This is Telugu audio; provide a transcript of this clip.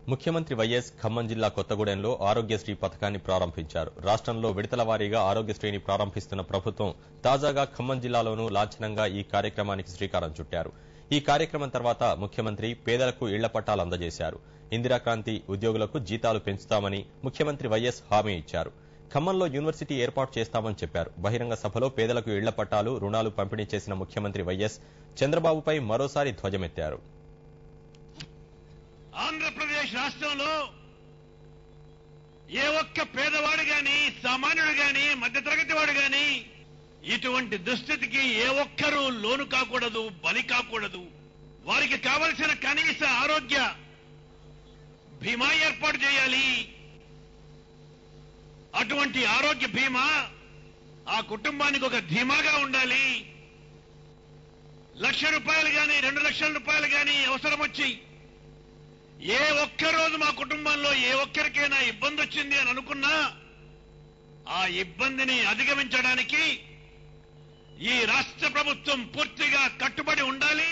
ముఖ్యమంత్రి వైఎస్ ఖమ్మం జిల్లా కొత్తగూడెంలో ఆరోగ్యశ్రీ పథకాన్ని ప్రారంభించారు. రాష్ట్రంలో విడతల వారీగా ఆరోగ్యశ్రీని ప్రారంభిస్తున్న ప్రభుత్వం తాజాగా ఖమ్మం జిల్లాలోనూ లాంఛనంగా ఈ కార్యక్రమానికి శ్రీకారం చుట్టారు. ఈ కార్యక్రమం తర్వాత ముఖ్యమంత్రి పేదలకు ఇళ్ల పట్టాలు అందజేశారు. ఇందిరాక్రాంతి ఉద్యోగులకు జీతాలు పెంచుతామని ముఖ్యమంత్రి వైఎస్ హామీ ఇచ్చారు. ఖమ్మంలో యూనివర్సిటీ ఏర్పాటు చేస్తామని చెప్పారు. బహిరంగ సభలో పేదలకు ఇళ్ల పట్టాలు, రుణాలు పంపిణీ చేసిన ముఖ్యమంత్రి వైఎస్ చంద్రబాబుపై మరోసారి ధ్వజమెత్తారు. ఆంధ్రప్రదేశ్ రాష్ట్రంలో ఏ ఒక్క పేదవాడు గాని, సామాన్యుడు గాని, మధ్యతరగతి వాడు గాని ఇటువంటి దుస్థితికి ఏ ఒక్కరూ లోను కాకూడదు, బలి కాకూడదు. వారికి కావలసిన కనీస ఆరోగ్య బీమా ఏర్పాటు చేయాలి. అటువంటి ఆరోగ్య బీమా ఆ కుటుంబానికి ఒక ధీమాగా ఉండాలి. ₹1,00,000 గాని, 2 లక్షల రూపాయలు గాని అవసరం వచ్చి ఏ ఒక్క రోజు మా కుటుంబంలో ఏ ఒక్కరికైనా ఇబ్బంది వచ్చింది అని అనుకున్నా ఆ ఇబ్బందిని అధిగమించడానికి ఈ రాష్ట్ర ప్రభుత్వం పూర్తిగా కట్టుబడి ఉండాలి.